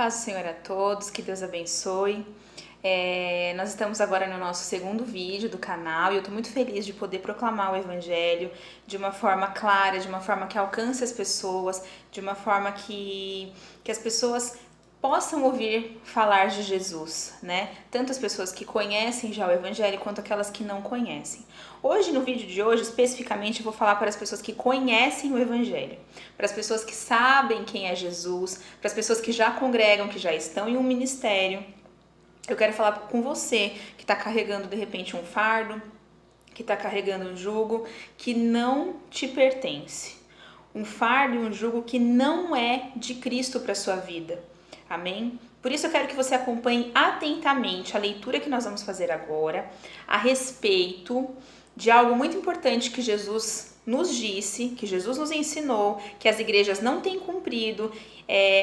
paz do Senhor a todos, que Deus abençoe. Nós estamos agora no nosso segundo vídeo do canal e eu estou muito feliz de poder proclamar o Evangelho de uma forma clara, de uma forma que alcance as pessoas, de uma forma que as pessoas possam ouvir falar de Jesus, né? Tanto as pessoas que conhecem já o Evangelho quanto aquelas que não conhecem. Hoje, no vídeo de hoje, especificamente, eu vou falar para as pessoas que conhecem o Evangelho, para as pessoas que sabem quem é Jesus, para as pessoas que já congregam, que já estão em um ministério. Eu quero falar com você que está carregando, de repente, um fardo, que está carregando um jugo que não te pertence. Um fardo e um jugo que não é de Cristo para a sua vida. Amém? Por isso eu quero que você acompanhe atentamente a leitura que nós vamos fazer agora a respeito de algo muito importante que Jesus nos disse, que Jesus nos ensinou, que as igrejas não têm cumprido.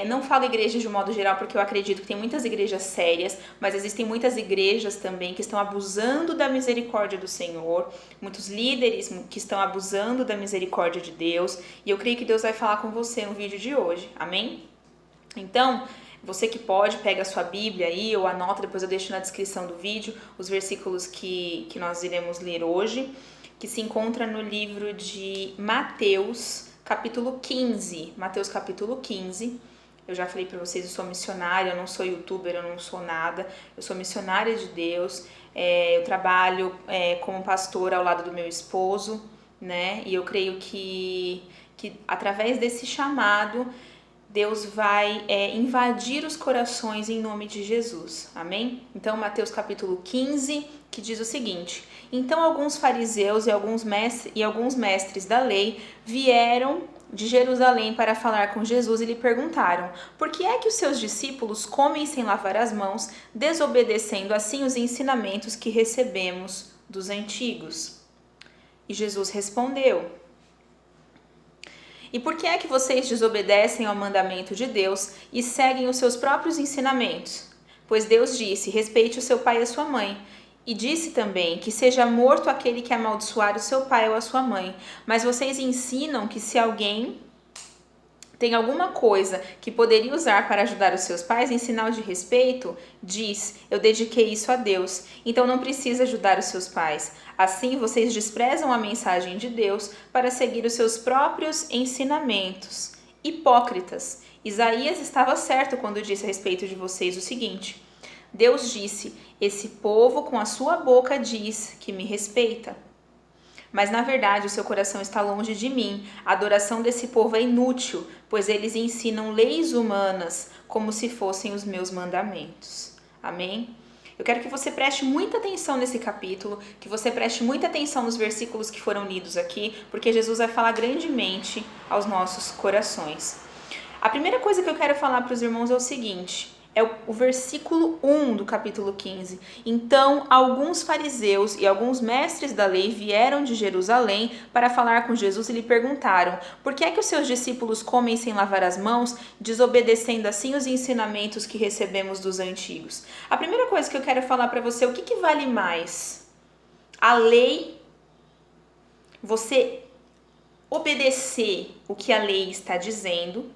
Não falo igrejas de um modo geral porque eu acredito que tem muitas igrejas sérias, mas existem muitas igrejas também que estão abusando da misericórdia do Senhor, muitos líderes que estão abusando da misericórdia de Deus, e eu creio que Deus vai falar com você no vídeo de hoje, amém? Então, você que pode, pega a sua Bíblia aí ou anota, depois eu deixo na descrição do vídeo os versículos que nós iremos ler hoje, que se encontra no livro de Mateus, capítulo 15. Mateus, capítulo 15. Eu já falei para vocês, eu sou missionária, eu não sou youtuber, eu não sou nada, eu sou missionária de Deus, eu trabalho como pastora ao lado do meu esposo, né? E eu creio que através desse chamado, Deus vai invadir os corações em nome de Jesus, amém? Então, Mateus capítulo 15, que diz o seguinte: Então alguns fariseus e alguns mestres da lei vieram de Jerusalém para falar com Jesus e lhe perguntaram: Por que é que os seus discípulos comem sem lavar as mãos, desobedecendo assim os ensinamentos que recebemos dos antigos? E Jesus respondeu: E por que é que vocês desobedecem ao mandamento de Deus e seguem os seus próprios ensinamentos? Pois Deus disse: respeite o seu pai e a sua mãe. E disse também que seja morto aquele que amaldiçoar o seu pai ou a sua mãe. Mas vocês ensinam que se alguém tem alguma coisa que poderia usar para ajudar os seus pais em sinal de respeito, diz: eu dediquei isso a Deus, então não precisa ajudar os seus pais. Assim vocês desprezam a mensagem de Deus para seguir os seus próprios ensinamentos. Hipócritas! Isaías estava certo quando disse a respeito de vocês o seguinte: Deus disse: esse povo com a sua boca diz que me respeita, mas na verdade o seu coração está longe de mim. A adoração desse povo é inútil, pois eles ensinam leis humanas como se fossem os meus mandamentos. Amém? Eu quero que você preste muita atenção nesse capítulo, que você preste muita atenção nos versículos que foram lidos aqui, porque Jesus vai falar grandemente aos nossos corações. A primeira coisa que eu quero falar para os irmãos é o seguinte: é o versículo 1 do capítulo 15. Então, alguns fariseus e alguns mestres da lei vieram de Jerusalém para falar com Jesus e lhe perguntaram: por que é que os seus discípulos comem sem lavar as mãos, desobedecendo assim os ensinamentos que recebemos dos antigos? A primeira coisa que eu quero falar para você, o que vale mais? A lei, você obedecer o que a lei está dizendo,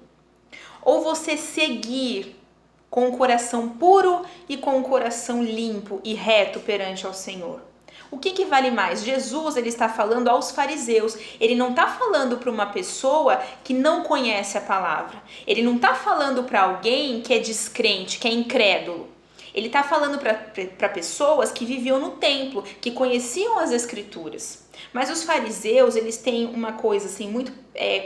ou você seguir com o coração puro e com o coração limpo e reto perante ao Senhor? O que vale mais? Jesus, ele está falando aos fariseus, ele não está falando para uma pessoa que não conhece a palavra, ele não está falando para alguém que é descrente, que é incrédulo. Ele está falando para pessoas que viviam no templo, que conheciam as escrituras. Mas os fariseus, eles têm uma coisa assim muito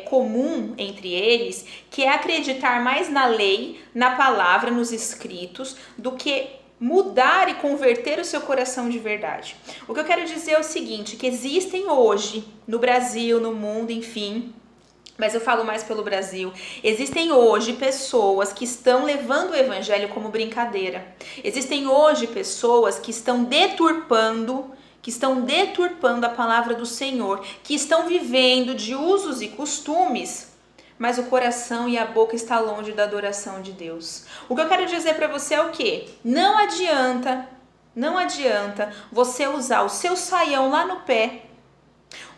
comum entre eles, que é acreditar mais na lei, na palavra, nos escritos, do que mudar e converter o seu coração de verdade. O que eu quero dizer é o seguinte, que existem hoje, no Brasil, no mundo, enfim, mas eu falo mais pelo Brasil, existem hoje pessoas que estão levando o evangelho como brincadeira. Existem hoje pessoas que estão deturpando a palavra do Senhor, que estão vivendo de usos e costumes, mas o coração e a boca está longe da adoração de Deus. O que eu quero dizer para você é o quê? Não adianta você usar o seu saião lá no pé,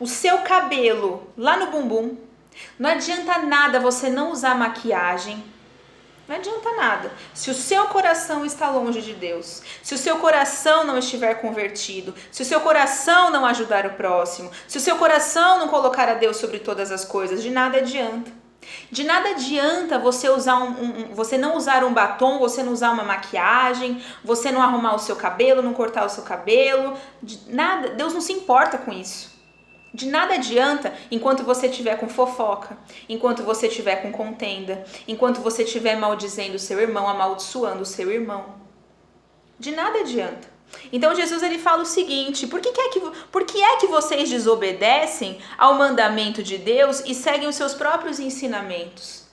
o seu cabelo lá no bumbum. Não adianta nada você não usar maquiagem. Não adianta nada. Se o seu coração está longe de Deus, se o seu coração não estiver convertido, se o seu coração não ajudar o próximo, se o seu coração não colocar a Deus sobre todas as coisas, de nada adianta. De nada adianta você usar você não usar um batom, você não usar uma maquiagem, você não arrumar o seu cabelo, não cortar o seu cabelo, nada. Deus não se importa com isso. De nada adianta enquanto você estiver com fofoca, enquanto você estiver com contenda, enquanto você estiver maldizendo o seu irmão, amaldiçoando o seu irmão. De nada adianta. Então Jesus ele fala o seguinte: por que é que vocês desobedecem ao mandamento de Deus e seguem os seus próprios ensinamentos?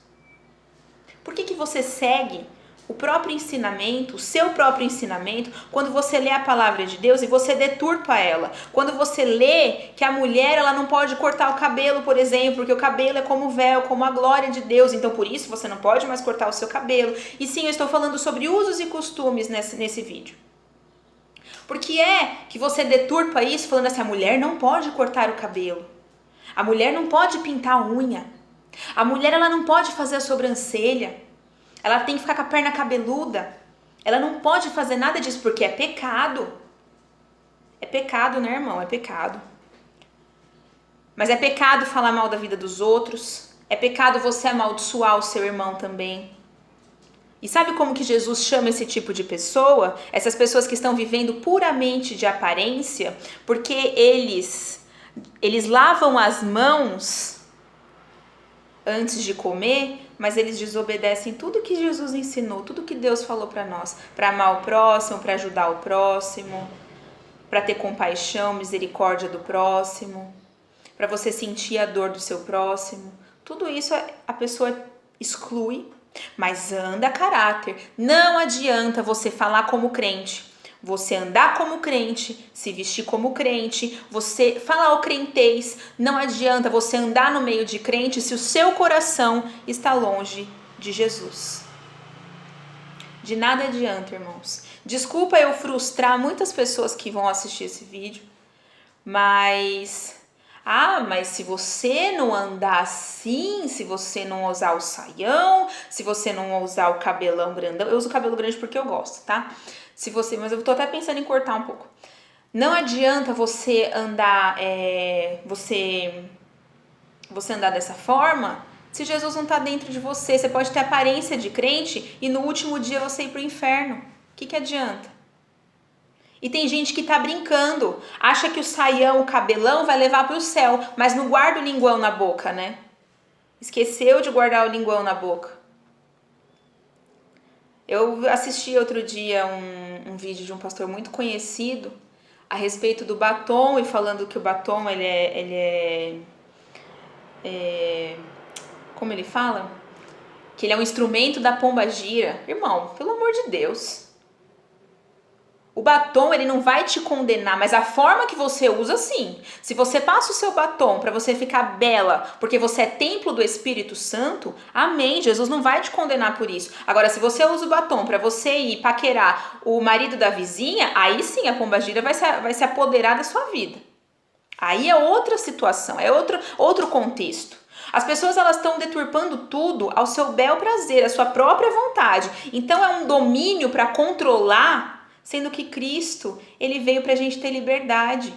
Por que você segue o próprio ensinamento, o seu próprio ensinamento, quando você lê a palavra de Deus e você deturpa ela? Quando você lê que a mulher ela não pode cortar o cabelo, por exemplo, porque o cabelo é como o véu, como a glória de Deus, então por isso você não pode mais cortar o seu cabelo. E sim, eu estou falando sobre usos e costumes nesse vídeo. Por que é que você deturpa isso falando assim, a mulher não pode cortar o cabelo, a mulher não pode pintar a unha, a mulher ela não pode fazer a sobrancelha, ela tem que ficar com a perna cabeluda, ela não pode fazer nada disso porque é pecado. É pecado, né, irmão? É pecado. Mas é pecado falar mal da vida dos outros, é pecado você amaldiçoar o seu irmão também. E sabe como que Jesus chama esse tipo de pessoa? Essas pessoas que estão vivendo puramente de aparência, porque eles lavam as mãos antes de comer, mas eles desobedecem tudo que Jesus ensinou, tudo que Deus falou para nós, para amar o próximo, para ajudar o próximo, para ter compaixão, misericórdia do próximo, para você sentir a dor do seu próximo. Tudo isso a pessoa exclui, mas anda a caráter. Não adianta você falar como crente, você andar como crente, se vestir como crente, você falar o crentez. Não adianta você andar no meio de crente se o seu coração está longe de Jesus. De nada adianta, irmãos. Desculpa eu frustrar muitas pessoas que vão assistir esse vídeo, mas se você não andar assim, se você não usar o saião, se você não usar o cabelão grandão, eu uso o cabelo grande porque eu gosto, tá? Mas eu tô até pensando em cortar um pouco. Não adianta você andar, você andar dessa forma se Jesus não tá dentro de você. Você pode ter aparência de crente e no último dia você ir pro inferno. O que adianta? E tem gente que tá brincando, acha que o saião, o cabelão vai levar pro céu, mas não guarda o linguão na boca, né? Esqueceu de guardar o linguão na boca. Eu assisti outro dia um vídeo de um pastor muito conhecido a respeito do batom e falando que o batom como ele fala? Que ele é um instrumento da pombagira. Irmão, pelo amor de Deus. O batom, ele não vai te condenar, mas a forma que você usa, sim. Se você passa o seu batom para você ficar bela, porque você é templo do Espírito Santo, amém, Jesus não vai te condenar por isso. Agora, se você usa o batom para você ir paquerar o marido da vizinha, aí sim a pombagira vai se apoderar da sua vida. Aí é outra situação, é outro contexto. As pessoas elas estão deturpando tudo ao seu bel prazer, à sua própria vontade. Então é um domínio para controlar, sendo que Cristo, ele veio para a gente ter liberdade.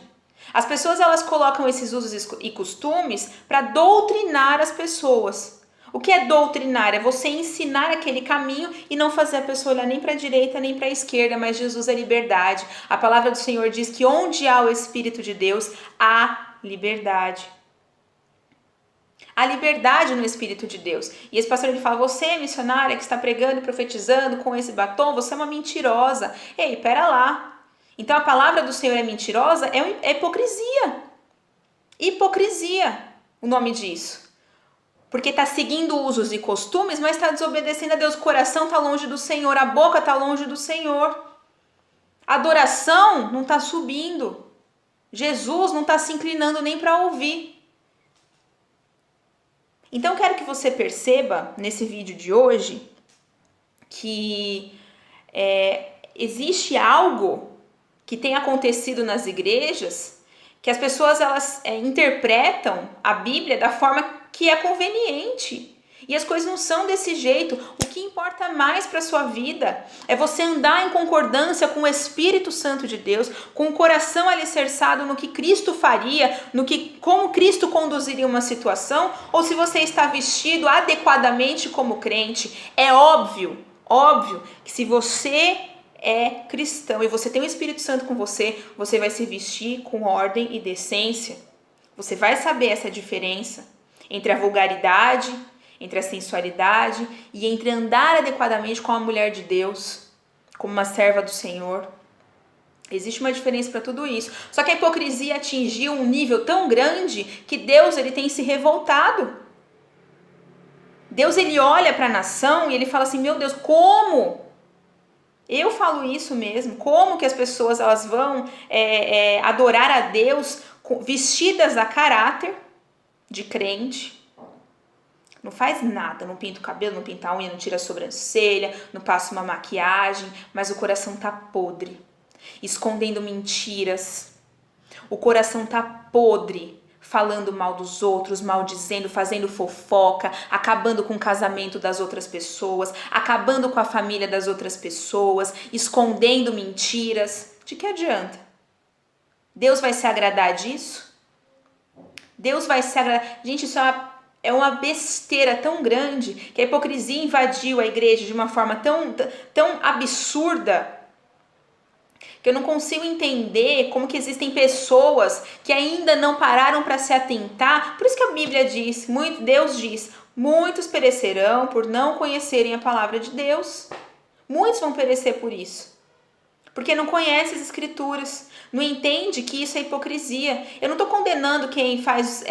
As pessoas elas colocam esses usos e costumes para doutrinar as pessoas. O que é doutrinar? É você ensinar aquele caminho e não fazer a pessoa olhar nem para a direita nem para a esquerda, mas Jesus é liberdade. A palavra do Senhor diz que onde há o Espírito de Deus, há liberdade. Há liberdade no Espírito de Deus. E esse pastor ele fala, você missionária que está pregando e profetizando com esse batom, você é uma mentirosa. Ei, pera lá. Então a palavra do Senhor é mentirosa? É hipocrisia. Hipocrisia, o nome disso. Porque está seguindo usos e costumes, mas está desobedecendo a Deus. O coração está longe do Senhor, a boca está longe do Senhor. A adoração não está subindo. Jesus não está se inclinando nem para ouvir. Então eu quero que você perceba nesse vídeo de hoje que existe algo que tem acontecido nas igrejas que as pessoas elas interpretam a Bíblia da forma que é conveniente. E as coisas não são desse jeito. O que importa mais para a sua vida é você andar em concordância com o Espírito Santo de Deus, com o coração alicerçado no que Cristo faria, como Cristo conduziria uma situação, ou se você está vestido adequadamente como crente. É óbvio que se você é cristão e você tem o Espírito Santo com você, você vai se vestir com ordem e decência. Você vai saber essa diferença entre a vulgaridade, entre a sensualidade e entre andar adequadamente com a mulher de Deus, como uma serva do Senhor. Existe uma diferença para tudo isso. Só que a hipocrisia atingiu um nível tão grande que Deus ele tem se revoltado. Deus ele olha para a nação e ele fala assim, meu Deus, como? Eu falo isso mesmo, como que as pessoas elas vão adorar a Deus vestidas a caráter de crente, não faz nada, não pinta o cabelo, não pinta a unha, não tira a sobrancelha, não passa uma maquiagem, mas o coração tá podre, escondendo mentiras, o coração tá podre, falando mal dos outros, maldizendo, fazendo fofoca, acabando com o casamento das outras pessoas, acabando com a família das outras pessoas, escondendo mentiras. De que adianta? Deus vai se agradar disso? Deus vai se agradar. Gente, isso é uma besteira tão grande que a hipocrisia invadiu a igreja de uma forma tão absurda que eu não consigo entender como que existem pessoas que ainda não pararam para se atentar. Por isso que a Bíblia diz, Deus diz, muitos perecerão por não conhecerem a palavra de Deus. Muitos vão perecer por isso. Porque não conhece as escrituras, não entende que isso é hipocrisia. Eu não estou condenando quem faz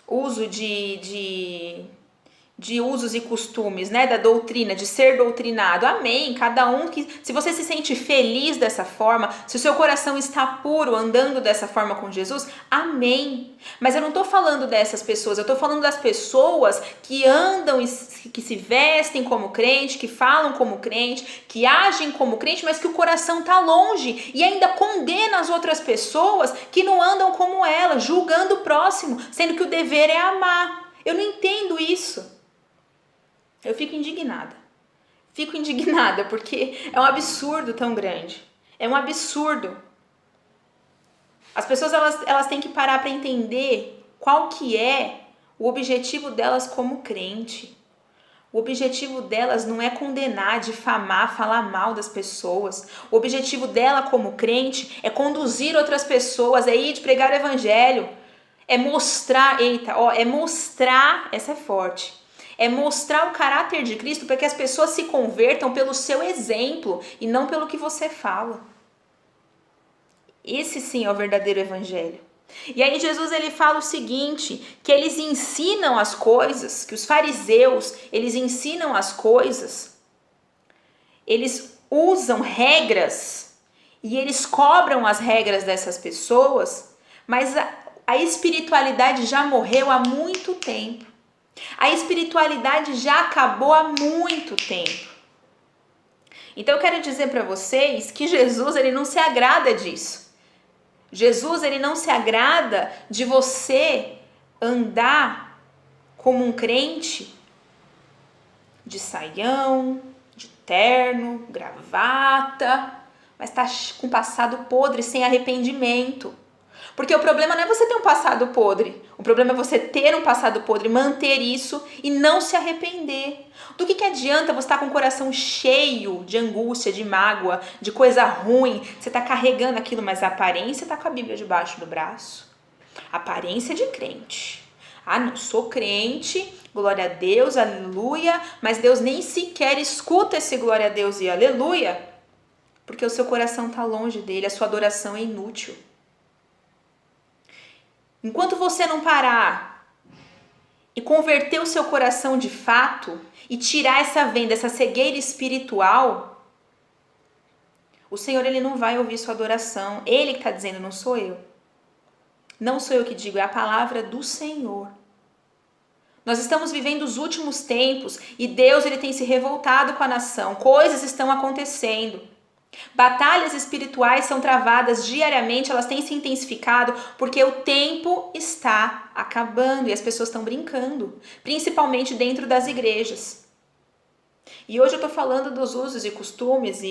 uso de usos e costumes, né, da doutrina, de ser doutrinado. Amém. Cada um se você se sente feliz dessa forma, se o seu coração está puro andando dessa forma com Jesus, amém. Mas eu não estou falando dessas pessoas, eu estou falando das pessoas que andam e que se vestem como crente, que falam como crente, que agem como crente, mas que o coração está longe e ainda condena as outras pessoas que não andam como ela, julgando o próximo, sendo que o dever é amar. Eu não entendo isso. Eu fico indignada. Porque é um absurdo tão grande. É um absurdo. As pessoas elas têm que parar para entender qual que é o objetivo delas como crente. O objetivo delas não é condenar, difamar, falar mal das pessoas. O objetivo dela como crente é conduzir outras pessoas, é ir de pregar o evangelho. É mostrar, essa é forte. É mostrar o caráter de Cristo para que as pessoas se convertam pelo seu exemplo e não pelo que você fala. Esse sim é o verdadeiro evangelho. E aí Jesus ele fala o seguinte, que eles ensinam as coisas, que os fariseus, eles ensinam as coisas, eles usam regras e eles cobram as regras dessas pessoas, mas a espiritualidade já morreu há muito tempo. A espiritualidade já acabou há muito tempo. Então eu quero dizer para vocês que Jesus ele não se agrada disso. Jesus ele não se agrada de você andar como um crente de saião, de terno, gravata, mas está com passado podre, sem arrependimento. Porque o problema não é você ter um passado podre. O problema é você ter um passado podre, manter isso e não se arrepender. Do que adianta você estar com o coração cheio de angústia, de mágoa, de coisa ruim? Você está carregando aquilo, mas a aparência está com a Bíblia debaixo do braço. Aparência de crente. Ah, não sou crente, glória a Deus, aleluia, mas Deus nem sequer escuta esse glória a Deus e aleluia, porque o seu coração está longe dele, a sua adoração é inútil. Enquanto você não parar e converter o seu coração de fato e tirar essa venda, essa cegueira espiritual, o Senhor ele não vai ouvir sua adoração. Ele que está dizendo, não sou eu. Não sou eu que digo, é a palavra do Senhor. Nós estamos vivendo os últimos tempos e Deus ele tem se revoltado com a nação. Coisas estão acontecendo. Batalhas espirituais são travadas diariamente, elas têm se intensificado porque o tempo está acabando e as pessoas estão brincando, principalmente dentro das igrejas. E hoje eu tô falando dos usos e costumes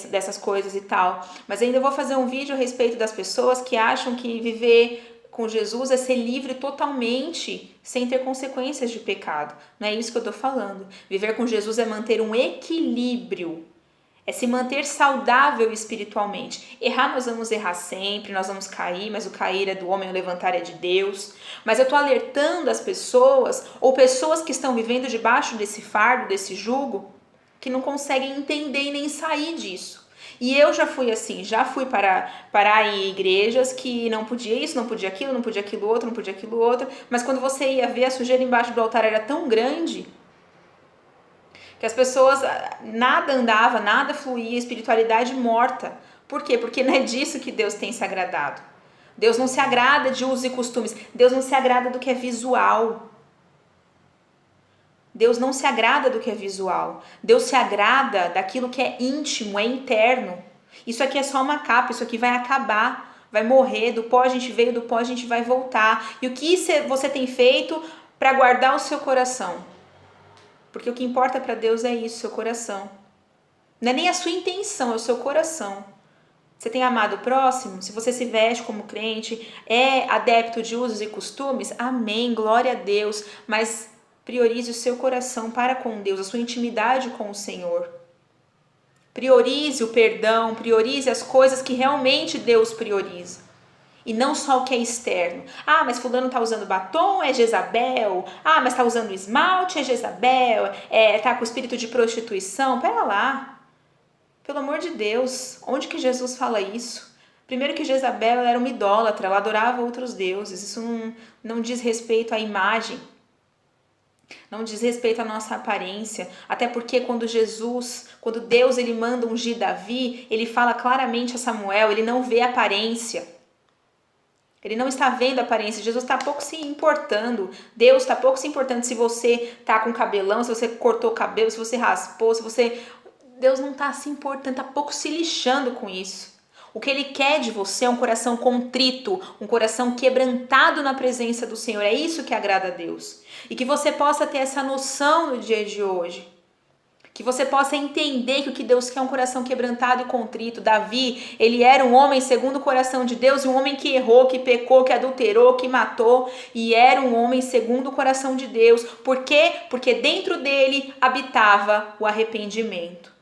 dessas coisas e tal. Mas ainda vou fazer um vídeo a respeito das pessoas que acham que viver com Jesus é ser livre totalmente, sem ter consequências de pecado. Não é isso que eu tô falando. Viver com Jesus é manter um equilíbrio. É se manter saudável espiritualmente. Errar, nós vamos errar sempre, nós vamos cair, mas o cair é do homem, o levantar é de Deus. Mas eu estou alertando as pessoas, ou pessoas que estão vivendo debaixo desse fardo, desse jugo, que não conseguem entender e nem sair disso. E eu já fui assim, já fui parar em igrejas que não podia isso, não podia aquilo, não podia aquilo outro, não podia aquilo outro. Mas quando você ia ver, a sujeira embaixo do altar era tão grande que as pessoas, nada andava, nada fluía, espiritualidade morta. Por quê? Porque não é disso que Deus tem se agradado. Deus não se agrada de usos e costumes. Deus não se agrada do que é visual. Deus não se agrada do que é visual. Deus se agrada daquilo que é íntimo, é interno. Isso aqui é só uma capa, isso aqui vai acabar, vai morrer. Do pó a gente veio, do pó a gente vai voltar. E o que você tem feito para guardar o seu coração? Porque o que importa para Deus é isso, seu coração. Não é nem a sua intenção, é o seu coração. Você tem amado o próximo? Se você se veste como crente, é adepto de usos e costumes? Amém, glória a Deus. Mas priorize o seu coração para com Deus, a sua intimidade com o Senhor. Priorize o perdão, priorize as coisas que realmente Deus prioriza. E não só o que é externo. Ah, mas fulano tá usando batom, é Jezabel. Ah, mas tá usando esmalte, é Jezabel. Tá com espírito de prostituição. Pera lá. Pelo amor de Deus, onde que Jesus fala isso? Primeiro que Jezabel era uma idólatra, ela adorava outros deuses. Isso não diz respeito à imagem. Não diz respeito à nossa aparência. Até porque quando Deus ele manda ungir Davi, ele fala claramente a Samuel, ele não vê aparência. Ele não está vendo a aparência. Jesus está pouco se importando. Deus está pouco se importando se você está com cabelão, se você cortou o cabelo, se você raspou, se você... Deus não está se importando, está pouco se lixando com isso. O que Ele quer de você é um coração contrito, um coração quebrantado na presença do Senhor. É isso que agrada a Deus. E que você possa ter essa noção no dia de hoje. Que você possa entender que o que Deus quer é um coração quebrantado e contrito. Davi, ele era um homem segundo o coração de Deus, um homem que errou, que pecou, que adulterou, que matou, e era um homem segundo o coração de Deus. Por quê? Porque dentro dele habitava o arrependimento.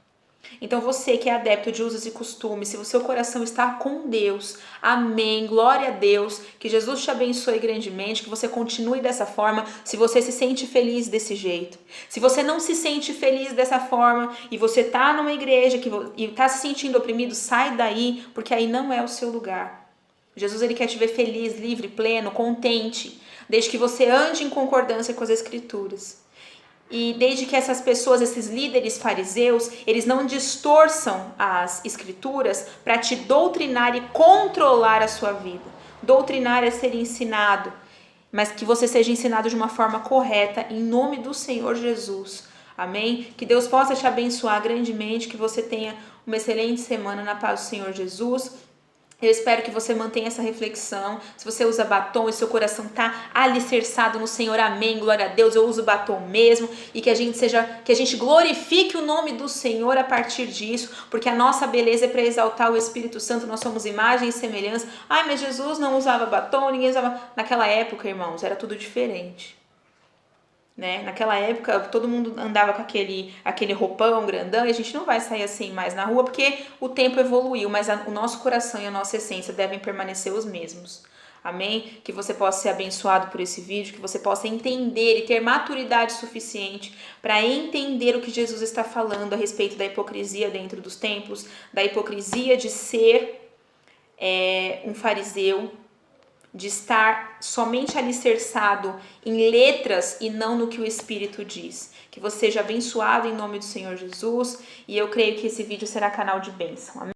Então você que é adepto de usos e costumes, se o seu coração está com Deus, amém, glória a Deus, que Jesus te abençoe grandemente, que você continue dessa forma, se você se sente feliz desse jeito. Se você não se sente feliz dessa forma e você está numa igreja e está se sentindo oprimido, sai daí, porque aí não é o seu lugar. Jesus ele quer te ver feliz, livre, pleno, contente, desde que você ande em concordância com as Escrituras. E desde que essas pessoas, esses líderes fariseus, eles não distorçam as escrituras para te doutrinar e controlar a sua vida. Doutrinar é ser ensinado, mas que você seja ensinado de uma forma correta, em nome do Senhor Jesus. Amém? Que Deus possa te abençoar grandemente, que você tenha uma excelente semana na paz do Senhor Jesus. Eu espero que você mantenha essa reflexão. Se você usa batom e seu coração está alicerçado no Senhor, amém, glória a Deus, eu uso batom mesmo. E que a gente glorifique o nome do Senhor a partir disso, porque a nossa beleza é para exaltar o Espírito Santo, nós somos imagem e semelhança. Ai, mas Jesus não usava batom, ninguém usava. Naquela época, irmãos, era tudo diferente. Né? Naquela época todo mundo andava com aquele roupão grandão e a gente não vai sair assim mais na rua porque o tempo evoluiu, mas o nosso coração e a nossa essência devem permanecer os mesmos. Amém? Que você possa ser abençoado por esse vídeo, que você possa entender e ter maturidade suficiente para entender o que Jesus está falando a respeito da hipocrisia dentro dos templos, da hipocrisia de ser um fariseu, de estar somente alicerçado em letras e não no que o Espírito diz. Que você seja abençoado em nome do Senhor Jesus, e eu creio que esse vídeo será canal de bênção. Amém?